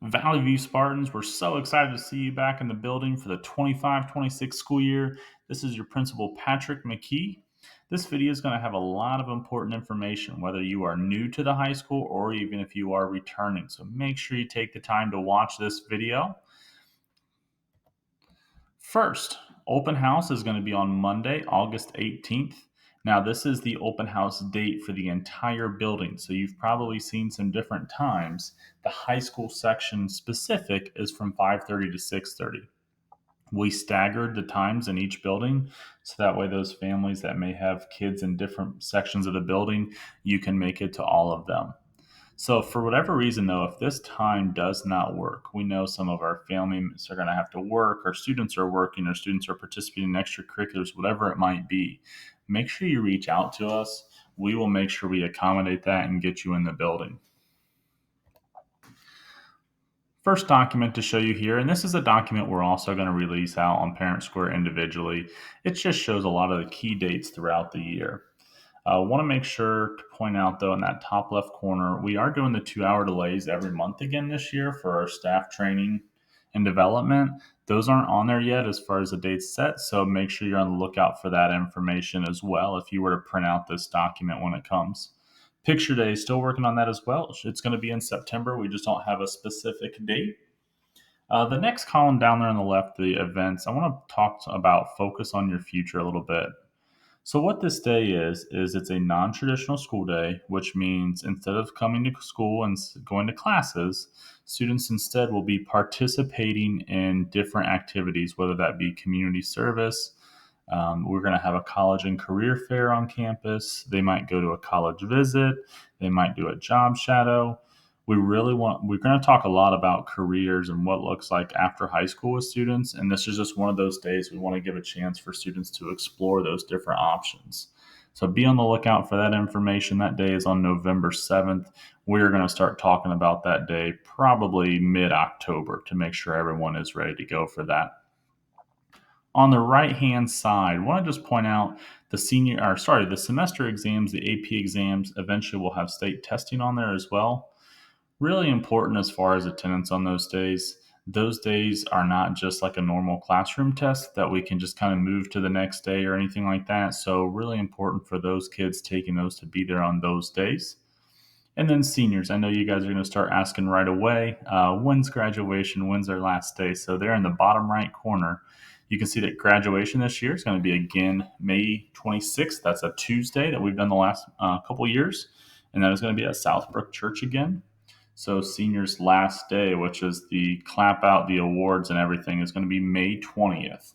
Valley View Spartans, we're so excited to see you back in the building for the 25-26 school year. This is your principal, Patrick McKee. This video is going to have a lot of important information, whether you are new to the high school or even if you are returning. So make sure you take the time to watch this video. First, open house is going to be on Monday, August 18th. Now, this is the open house date for the entire building, so you've probably seen some different times. The high school section specific is from 5:30 to 6:30. We staggered the times in each building, so that way those families that may have kids in different sections of the building, you can make it to all of them. So, for whatever reason, though, if this time does not work, we know some of our families are going to have to work, or students are working, or students are participating in extracurriculars, whatever it might be. Make sure you reach out to us. We will make sure we accommodate that and get you in the building. First document to show you here, and this is a document we're also going to release out on Parent Square individually. It just shows a lot of the key dates throughout the year. I want to make sure to point out, though, in that top left corner, we are doing the 2-hour delays every month again this year for our staff training and development. Those aren't on there yet as far as the dates set, so make sure you're on the lookout for that information as well if you were to print out this document when it comes. Picture Day is still working on that as well. It's going to be in September. We just don't have a specific date. The next column down there on the left, the events, I want to talk about focus on your future a little bit. So what this day is it's a non-traditional school day, which means instead of coming to school and going to classes, students instead will be participating in different activities, whether that be community service. We're going to have a college and career fair on campus. They might go to a college visit. They might do a job shadow. We're going to talk a lot about careers and what it looks like after high school with students. And this is just one of those days we want to give a chance for students to explore those different options. So be on the lookout for that information. That day is on November 7th. We're going to start talking about that day probably mid-October to make sure everyone is ready to go for that. On the right-hand side, I want to just point out the semester exams, the AP exams, eventually will have state testing on there as well. Really important as far as attendance on those days. Those days are not just like a normal classroom test that we can just kind of move to the next day or anything like that. So really important for those kids taking those to be there on those days. And then seniors, I know you guys are going to start asking right away, when's graduation? When's their last day? So there in the bottom right corner, you can see that graduation this year is going to be again May 26th. That's a Tuesday that we've done the last couple years. And that is going to be at Southbrook Church again. So seniors' last day, which is the clap out, the awards and everything, is going to be May 20th.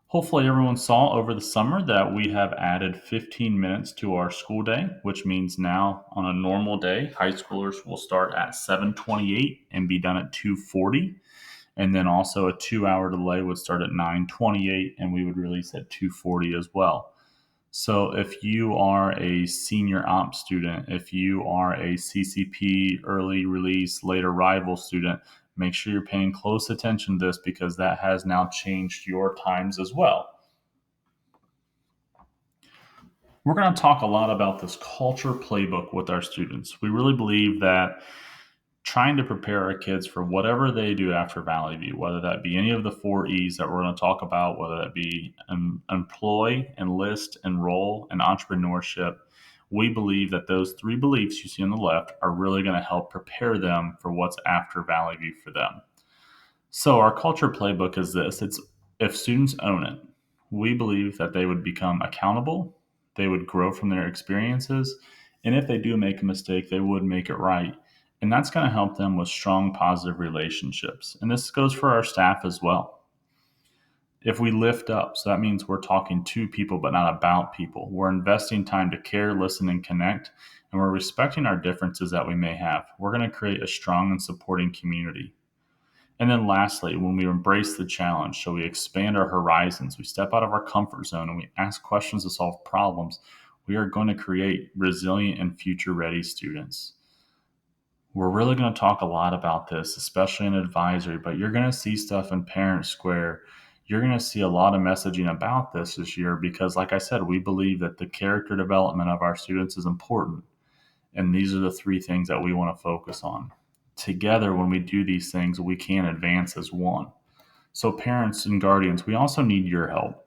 Hopefully everyone saw over the summer that we have added 15 minutes to our school day, which means now on a normal day, high schoolers will start at 7:28 and be done at 2:40. And then also a 2-hour delay would start at 9:28 and we would release at 2:40 as well. So if you are a senior op student, if you are a CCP early release, late arrival student, make sure you're paying close attention to this because that has now changed your times as well. We're going to talk a lot about this culture playbook with our students. We really believe that trying to prepare our kids for whatever they do after Valley View, whether that be any of the 4 E's that we're going to talk about, whether that be employ, enlist, enroll, and entrepreneurship, we believe that those 3 beliefs you see on the left are really going to help prepare them for what's after Valley View for them. So our culture playbook is this. It's if students own it, we believe that they would become accountable, they would grow from their experiences, and if they do make a mistake, they would make it right. And that's going to help them with strong, positive relationships. And this goes for our staff as well. If we lift up, so that means we're talking to people, but not about people. We're investing time to care, listen, and connect, and we're respecting our differences that we may have. We're going to create a strong and supporting community. And then lastly, when we embrace the challenge, so we expand our horizons, we step out of our comfort zone, and we ask questions to solve problems, we are going to create resilient and future-ready students. We're really going to talk a lot about this, especially in advisory, but you're going to see stuff in Parent Square. You're going to see a lot of messaging about this year because, like I said, we believe that the character development of our students is important. And these are the three things that we want to focus on. Together, when we do these things, we can advance as one. So, parents and guardians, we also need your help.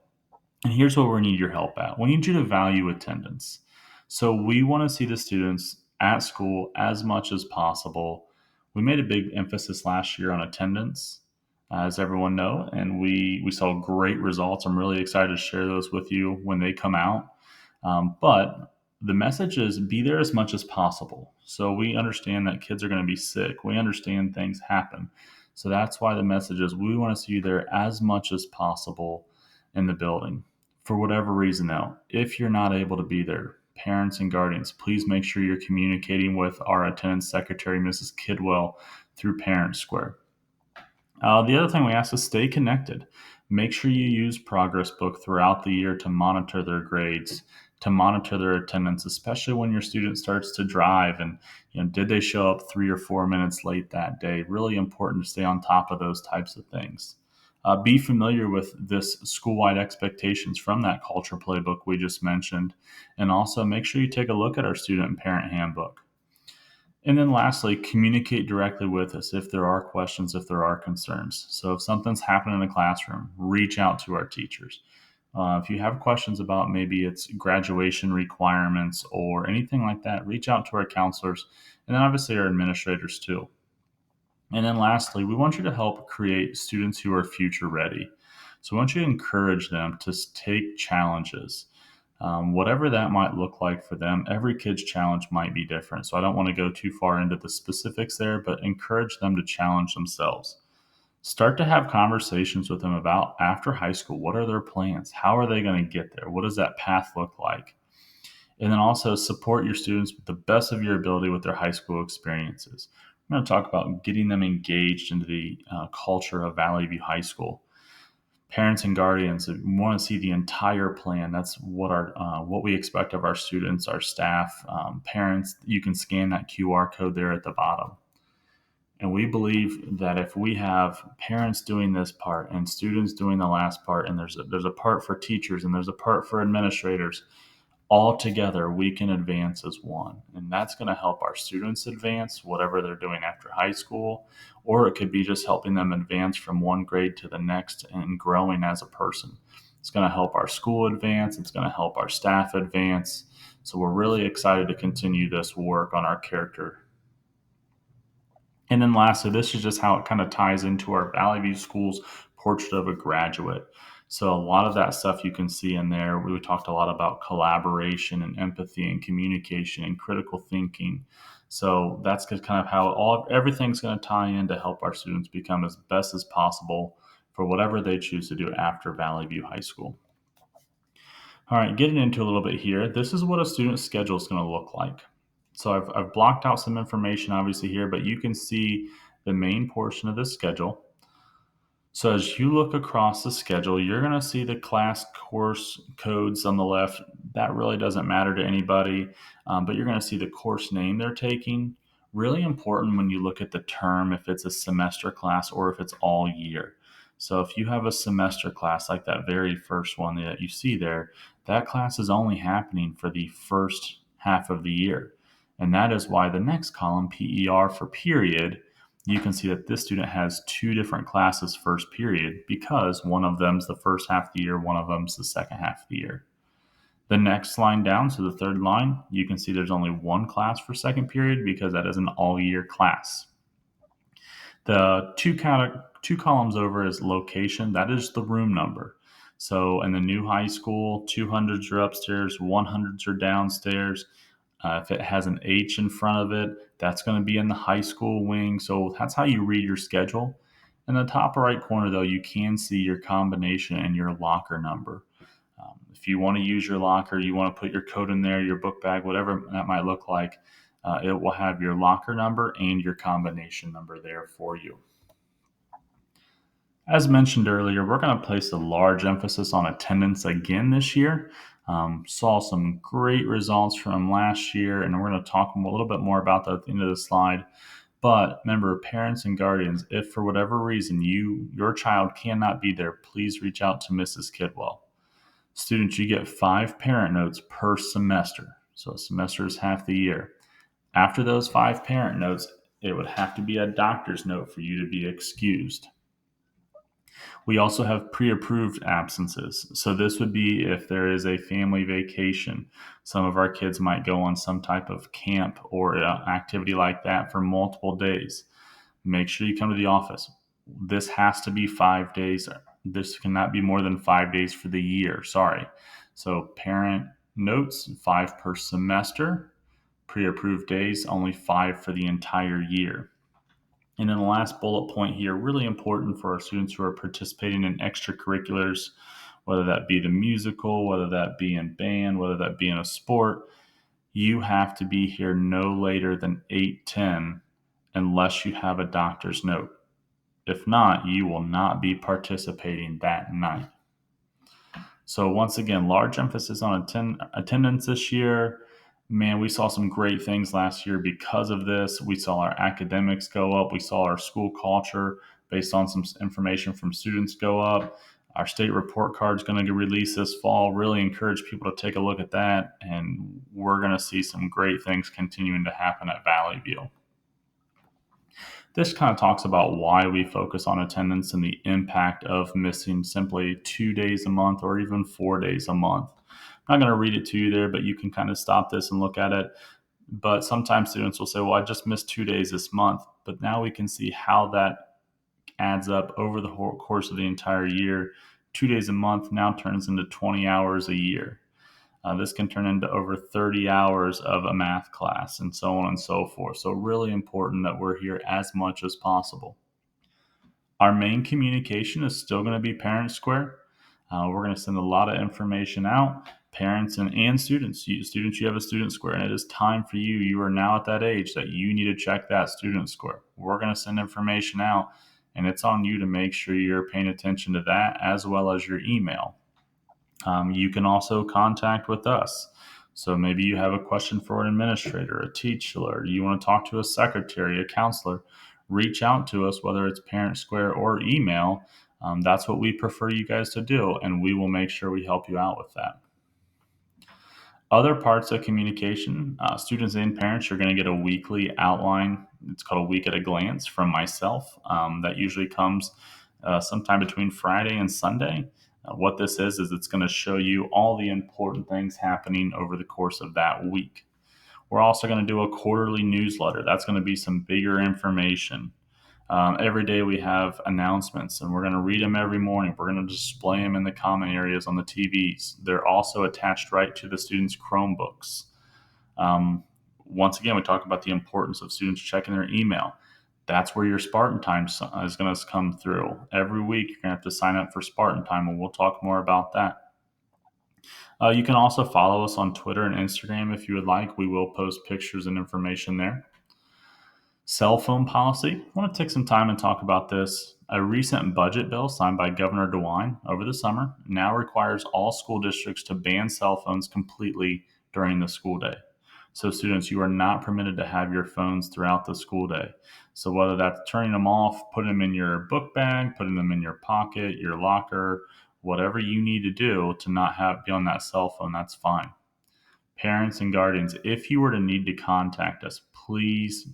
And here's where we need your help at. We need you to value attendance. So we want to see the students at school as much as possible. We made a big emphasis last year on attendance, as everyone know, and we saw great results. I'm really excited to share those with you when they come out. But the message is be there as much as possible. So we understand that kids are going to be sick. We understand things happen. So that's why the message is we want to see you there as much as possible in the building. For whatever reason, though, if you're not able to be there, parents and guardians, please make sure you're communicating with our attendance secretary, Mrs. Kidwell, through Parent Square. The other thing we ask is stay connected. Make sure you use Progress Book throughout the year to monitor their grades, to monitor their attendance, especially when your student starts to drive and did they show up 3 or 4 minutes late that day? Really important to stay on top of those types of things. Be familiar with this school-wide expectations from that culture playbook we just mentioned, and also make sure you take a look at our student and parent handbook. And then lastly, communicate directly with us if there are questions, if there are concerns. So if something's happening in the classroom, reach out to our teachers. If you have questions about maybe it's graduation requirements or anything like that, reach out to our counselors and then obviously our administrators too. And then lastly, we want you to help create students who are future ready. So we want you to encourage them to take challenges. Whatever that might look like for them, every kid's challenge might be different. So I don't want to go too far into the specifics there, but encourage them to challenge themselves. Start to have conversations with them about after high school. What are their plans? How are they going to get there? What does that path look like? And then also support your students with the best of your ability with their high school experiences. We're going to talk about getting them engaged into the culture of Valley View High School. Parents and guardians want to see the entire plan. That's what we expect of our students, our staff, parents. You can scan that QR code there at the bottom. And we believe that if we have parents doing this part and students doing the last part, and there's a part for teachers and there's a part for administrators, all together we can advance as one. And that's going to help our students advance whatever they're doing after high school, or it could be just helping them advance from one grade to the next and growing as a person. It's going to help our school advance. It's going to help our staff advance. So we're really excited to continue this work on our character. And then lastly, this is just how it kind of ties into our Valley View Schools portrait of a graduate. So a lot of that stuff you can see in there. We talked a lot about collaboration and empathy and communication and critical thinking. So that's kind of how everything's going to tie in to help our students become as best as possible for whatever they choose to do after Valley View High School. All right, getting into a little bit here. This is what a student's schedule is going to look like. So I've blocked out some information obviously here, but you can see the main portion of the schedule. So as you look across the schedule, you're going to see the class course codes on the left. That really doesn't matter to anybody, but you're going to see the course name they're taking. Really important when you look at the term, if it's a semester class or if it's all year. So if you have a semester class like that very first one that you see there, that class is only happening for the first half of the year. And that is why the next column, PER for period, you can see that this student has two different classes first period because one of them's the first half of the year, one of them's the second half of the year. The next line down, so the third line, you can see there's only one class for second period because that is an all-year class. The two columns over is location. That is the room number. So in the new high school, 200s are upstairs, 100s are downstairs. If it has an H in front of it, that's going to be in the high school wing. So that's how you read your schedule. In the top right corner, though, you can see your combination and your locker number. If you want to use your locker, you want to put your coat in there, your book bag, whatever that might look like, it will have your locker number and your combination number there for you. As mentioned earlier, we're going to place a large emphasis on attendance again this year. Saw some great results from last year, and we're going to talk a little bit more about that at the end of the slide. But remember, parents and guardians, if for whatever reason your child cannot be there, please reach out to Mrs. Kidwell. Students, you get 5 parent notes per semester. So a semester is half the year. After those 5 parent notes, it would have to be a doctor's note for you to be excused. We also have pre approved absences. So, this would be if there is a family vacation. Some of our kids might go on some type of camp or activity like that for multiple days. Make sure you come to the office. This has to be 5 days. This cannot be more than 5 days for the year. Sorry. So, parent notes, 5 per semester. Pre approved days, only 5 for the entire year. And then the last bullet point here, really important for our students who are participating in extracurriculars, whether that be the musical, whether that be in band, whether that be in a sport, you have to be here no later than 8:10 unless you have a doctor's note. If not, you will not be participating that night. So once again, large emphasis on attendance this year. Man, we saw some great things last year because of this. We saw our academics go up. We saw our school culture, based on some information from students, go up. Our state report card is going to get released this fall. Really encourage people to take a look at that. And we're going to see some great things continuing to happen at Valley View. This kind of talks about why we focus on attendance and the impact of missing simply 2 days a month or even 4 days a month. I'm not going to read it to you there, but you can kind of stop this and look at it. But sometimes students will say, well, I just missed 2 days this month. But now we can see how that adds up over the whole course of the entire year. 2 days a month now turns into 20 hours a year. This can turn into over 30 hours of a math class and so on and so forth. So really important that we're here as much as possible. Our main communication is still going to be Parent Square. We're going to send a lot of information out. Parents and students. You have a student square, and it is time for you. You are now at that age that you need to check that student square. We're going to send information out, and it's on you to make sure you're paying attention to that as well as your email. You can also contact with us. So maybe you have a question for an administrator, a teacher, or you want to talk to a secretary, a counselor. Reach out to us, whether it's Parent Square or email. That's what we prefer you guys to do, and we will make sure we help you out with that. Other parts of communication, students and parents are going to get a weekly outline. It's called a week at a glance from myself. That usually comes sometime between Friday and Sunday. What this is it's going to show you all the important things happening over the course of that week. We're also going to do a quarterly newsletter. That's going to be some bigger information. Every day we have announcements, and we're going to read them every morning. We're going to display them in the common areas on the TVs. They're also attached right to the students' Chromebooks. Once again, we talk about the importance of students checking their email. That's where your Spartan Time is going to come through. Every week, you're going to have to sign up for Spartan Time, and we'll talk more about that. You can also follow us on Twitter and Instagram if you would like. We will post pictures and information there. Cell phone policy. I want to take some time and talk about this. A recent budget bill signed by Governor DeWine over the summer now requires all school districts to ban cell phones completely during the school day. So students, you are not permitted to have your phones throughout the school day. So whether that's turning them off, putting them in your book bag, putting them in your pocket, your locker, whatever you need to do to not be on that cell phone, that's fine. Parents and guardians, if you were to need to contact us, please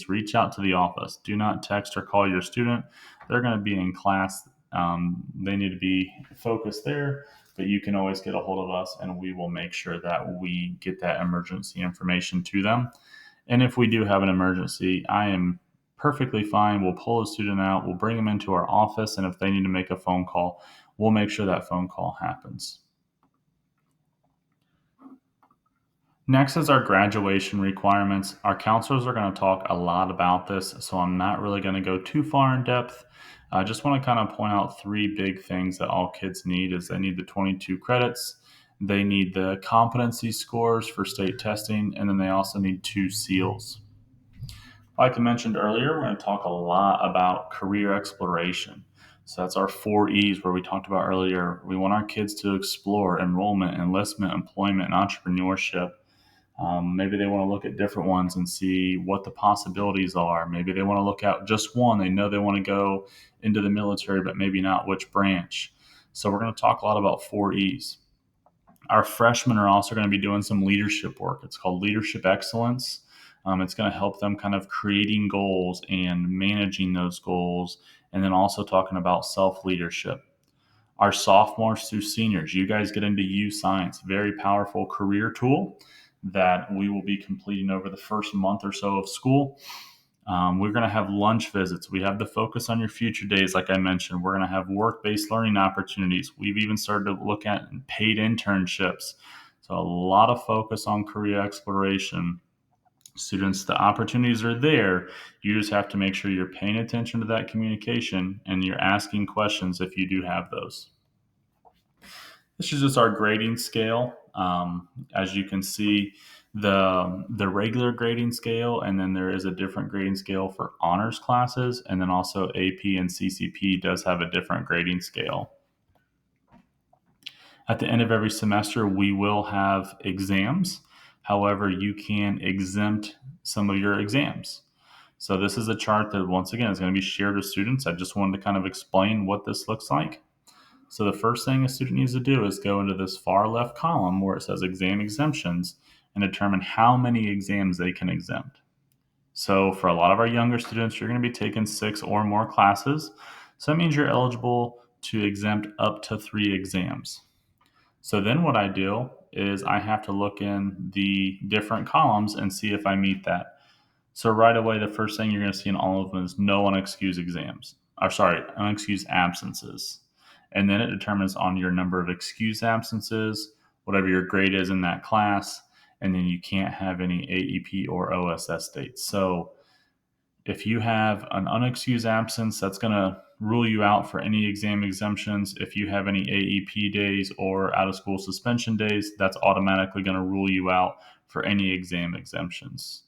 reach out to the office. Do not text or call your student. They're going to be in class. They need to be focused there, but you can always get a hold of us, and we will make sure that we get that emergency information to them. And if we do have an emergency, I am perfectly fine. We'll pull a student out, we'll bring them into our office, and if they need to make a phone call, we'll make sure that phone call happens. Next is our graduation requirements. Our counselors are going to talk a lot about this, so I'm not really going to go too far in depth. I just want to kind of point out 3 big things that all kids need is they need the 22 credits, they need the competency scores for state testing, and then they also need 2 seals. Like I mentioned earlier, we're going to talk a lot about career exploration. So that's our 4 E's where we talked about earlier. We want our kids to explore enrollment, enlistment, employment, and entrepreneurship. Maybe they want to look at different ones and see what the possibilities are. Maybe they want to look at just one. They know they want to go into the military, but maybe not which branch. So we're going to talk a lot about 4 E's. Our freshmen are also going to be doing some leadership work. It's called Leadership Excellence. It's going to help them kind of creating goals and managing those goals, and then also talking about self-leadership. Our sophomores through seniors, you guys get into U Science, very powerful career tool that we will be completing over the first month or so of school. We're going to have lunch visits. We have the focus on your future days, like I mentioned. We're going to have work-based learning opportunities. We've even started to look at paid internships. So a lot of focus on career exploration. Students, the opportunities are there. You just have to make sure you're paying attention to that communication and you're asking questions if you do have those. This is just our grading scale. As you can see, the regular grading scale, and then there is a different grading scale for honors classes, and then also AP and CCP does have a different grading scale. At the end of every semester, we will have exams. However, you can exempt some of your exams. So this is a chart that, once again, is going to be shared with students. I just wanted to kind of explain what this looks like. So the first thing a student needs to do is go into this far left column where it says exam exemptions and determine how many exams they can exempt. So for a lot of our younger students, you're going to be taking 6 or more classes. So that means you're eligible to exempt up to 3 exams. So then what I do is I have to look in the different columns and see if I meet that. So right away, the first thing you're going to see in all of them is no unexcused unexcused absences. And then it determines on your number of excused absences, whatever your grade is in that class, and then you can't have any AEP or OSS dates. So if you have an unexcused absence, that's going to rule you out for any exam exemptions. If you have any AEP days or out of school suspension days, that's automatically going to rule you out for any exam exemptions.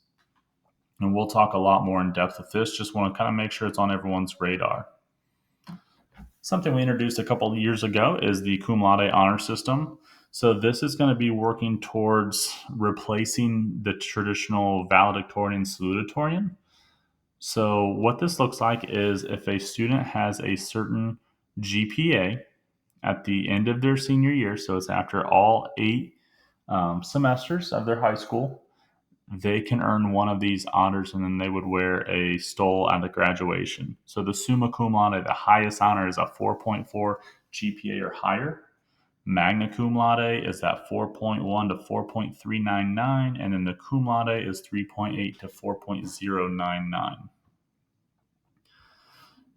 And we'll talk a lot more in depth with this. Just want to kind of make sure it's on everyone's radar. Something we introduced a couple of years ago is the cum laude honor system. So this is going to be working towards replacing the traditional valedictorian and salutatorian. So what this looks like is if a student has a certain GPA at the end of their senior year, so it's after all 8 semesters of their high school, they can earn one of these honors and then they would wear a stole at the graduation. So the summa cum laude, the highest honor, is a 4.4 GPA or higher. Magna cum laude is at 4.1 to 4.399, and then the cum laude is 3.8 to 4.099.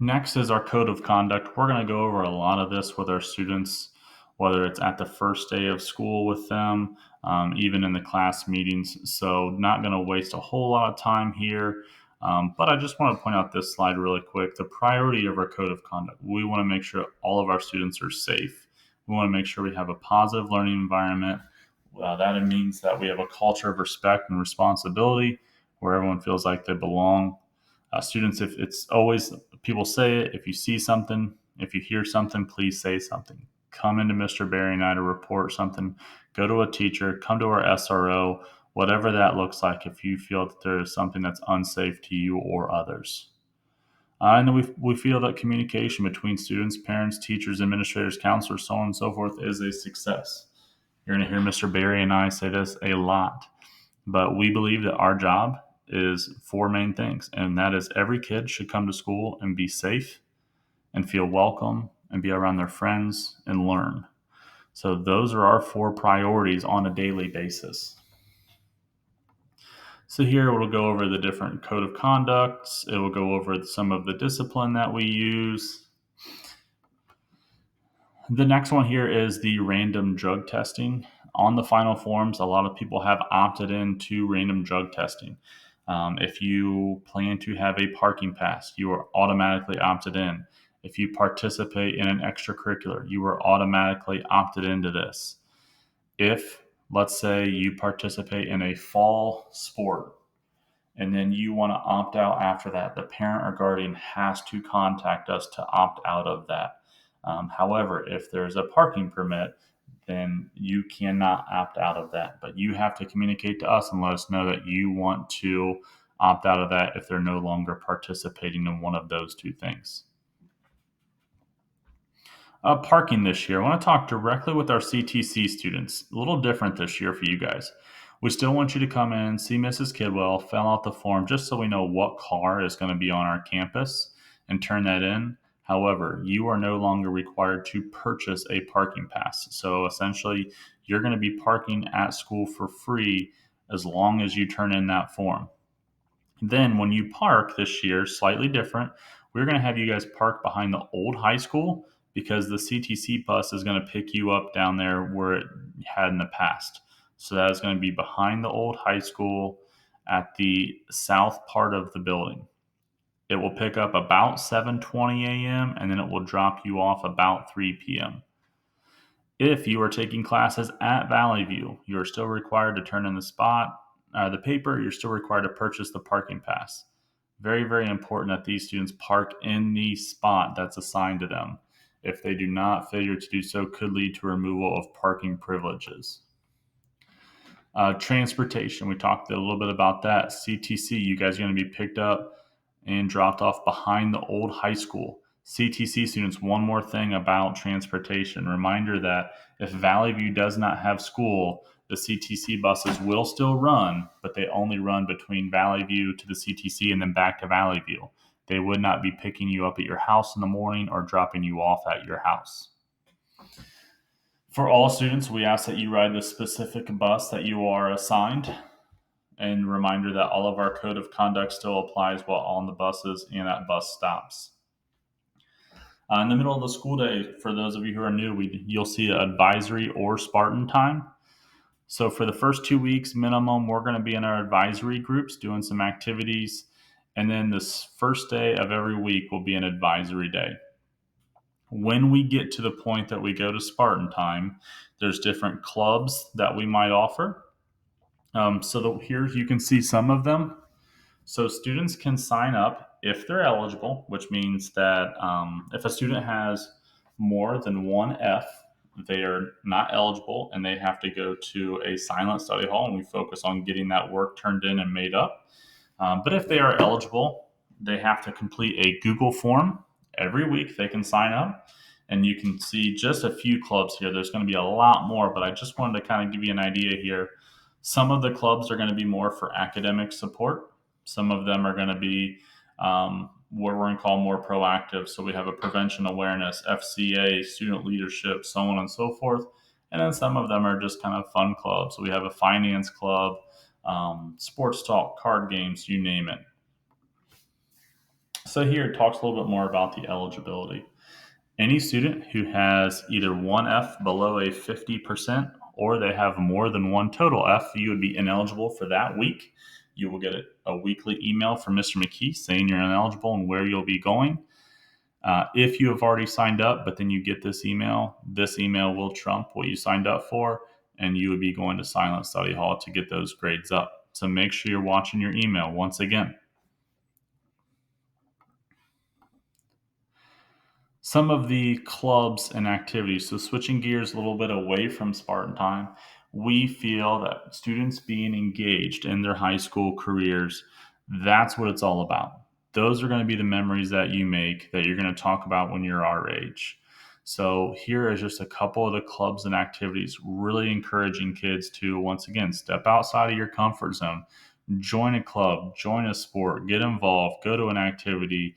Next is our code of conduct. We're going to go over a lot of this with our students, whether it's at the first day of school with them, even in the class meetings. So not going to waste a whole lot of time here. But I just want to point out this slide really quick. The priority of our code of conduct, we want to make sure all of our students are safe. We want to make sure we have a positive learning environment. That means that we have a culture of respect and responsibility where everyone feels like they belong. Students, if it's always, people say it, if you see something, if you hear something, please say something. Come into Mr. Barry and I to report something. Go to a teacher, come to our SRO, whatever that looks like if you feel that there is something that's unsafe to you or others. And then we feel that communication between students, parents, teachers, administrators, counselors, so on and so forth is a success. You're going to hear Mr. Barry and I say this a lot, but we believe that our job is 4 main things, and that is every kid should come to school and be safe and feel welcome and be around their friends and learn. So those are our 4 priorities on a daily basis. So here we'll go over the different code of conducts. It will go over some of the discipline that we use. The next one here is the random drug testing. On the final forms, a lot of people have opted into random drug testing. If you plan to have a parking pass, you are automatically opted in. If you participate in an extracurricular, you are automatically opted into this. If, let's say, you participate in a fall sport and then you want to opt out after that, the parent or guardian has to contact us to opt out of that. However, if there's a parking permit, then you cannot opt out of that. But you have to communicate to us and let us know that you want to opt out of that if they're no longer participating in one of those 2 things. Parking this year. I want to talk directly with our CTC students. A little different this year for you guys. We still want you to come in, see Mrs. Kidwell, fill out the form just so we know what car is going to be on our campus and turn that in. However, you are no longer required to purchase a parking pass. So essentially, you're going to be parking at school for free as long as you turn in that form. Then, when you park this year, slightly different, we're going to have you guys park behind the old high school because the CTC bus is going to pick you up down there where it had in the past. So that is going to be behind the old high school at the south part of the building. It will pick up about 7:20 a.m. and then it will drop you off about 3 p.m. If you are taking classes at Valley View, you are still required to turn in the paper. You're still required to purchase the parking pass. Very, very important that these students park in the spot that's assigned to them. If they do not, failure to do so could lead to removal of parking privileges. Transportation, we talked a little bit about that. CTC, you guys are going to be picked up and dropped off behind the old high school. CTC students, one more thing about transportation. Reminder that if Valley View does not have school, the CTC buses will still run, but they only run between Valley View to the CTC and then back to Valley View. They would not be picking you up at your house in the morning or dropping you off at your house. For all students, we ask that you ride the specific bus that you are assigned. And reminder that all of our code of conduct still applies while on the buses and at bus stops. In the middle of the school day, for those of you who are new, you'll see advisory or Spartan time. So for the first 2 weeks minimum, we're going to be in our advisory groups doing some activities. And then this first day of every week will be an advisory day. When we get to the point that we go to Spartan time, there's different clubs that we might offer. Here you can see some of them. So students can sign up if they're eligible, which means that if a student has more than one F, they are not eligible and they have to go to a silent study hall, and we focus on getting that work turned in and made up. But if they are eligible, they have to complete a Google form every week. They can sign up, and you can see just a few clubs here. There's going to be a lot more, but I just wanted to kind of give you an idea here. Some of the clubs are going to be more for academic support. Some of them are going to be what we're going to call more proactive. So we have a prevention awareness, FCA, student leadership, so on and so forth. And then some of them are just kind of fun clubs. So we have a finance club, sports talk, card games, you name it. So here it talks a little bit more about the eligibility. Any student who has either one F below a 50% or they have more than one total F, you would be ineligible for that week. You will get a weekly email from Mr. McKee saying you're ineligible and where you'll be going. If you have already signed up, but then you get this email will trump what you signed up for, and you would be going to silent study hall to get those grades up. So make sure you're watching your email once again. Some of the clubs and activities. So switching gears a little bit away from Spartan time, we feel that students being engaged in their high school careers, that's what it's all about. Those are going to be the memories that you make that you're going to talk about when you're our age. So here is just a couple of the clubs and activities, really encouraging kids to, once again, step outside of your comfort zone, join a club, join a sport, get involved, go to an activity,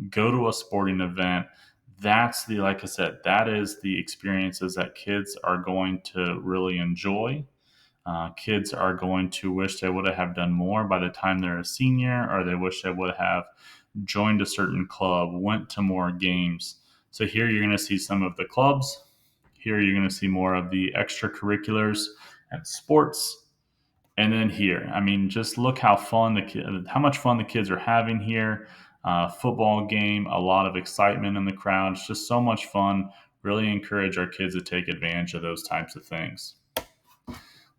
go to a sporting event. That's like I said, that is the experiences that kids are going to really enjoy. Kids are going to wish they would have done more by the time they're a senior, or they wish they would have joined a certain club, went to more games. So here you're going to see some of the clubs. Here you're going to see more of the extracurriculars and sports. And then here, I mean, just look how much fun the kids are having here. Football game, a lot of excitement in the crowd. It's just so much fun. Really encourage our kids to take advantage of those types of things.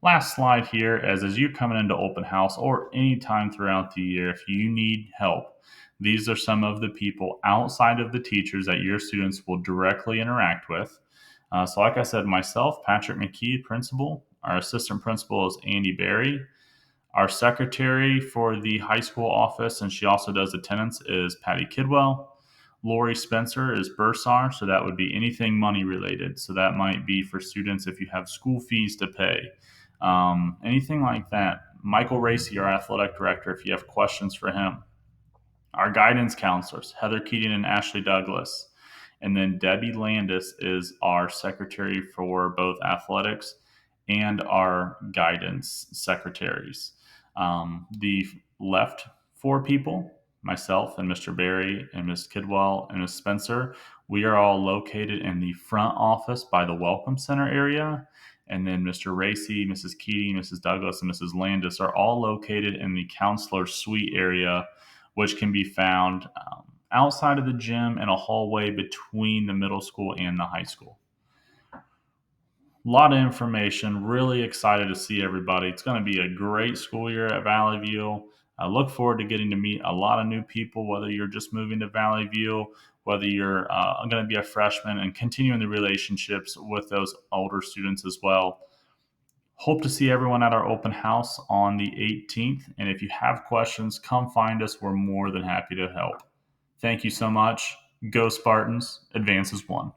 Last slide here, as you're coming into open house or any time throughout the year, if you need help, these are some of the people outside of the teachers that your students will directly interact with. So like I said, myself, Patrick McKee, principal. Our assistant principal is Andy Berry. Our secretary for the high school office, and she also does attendance, is Patty Kidwell. Lori Spencer is bursar, so that would be anything money related. So that might be for students if you have school fees to pay. anything like that. Michael Racy, our athletic director, if you have questions for him. Our guidance counselors, Heather Keating and Ashley Douglas. And then Debbie Landis is our secretary for both athletics and our guidance secretaries. The left four people, myself and Mr. Barry and Ms. Kidwell and Ms. Spencer, we are all located in the front office by the Welcome Center area. And then Mr. Racy, Mrs. Keating, Mrs. Douglas, and Mrs. Landis are all located in the counselor suite area, which can be found outside of the gym in a hallway between the middle school and the high school. A lot of information. Really excited to see everybody. It's going to be a great school year at Valley View. I look forward to getting to meet a lot of new people, whether you're just moving to Valley View, whether you're going to be a freshman, and continuing the relationships with those older students as well. Hope to see everyone at our open house on the 18th. And if you have questions, come find us. We're more than happy to help. Thank you so much. Go Spartans. Advance as one.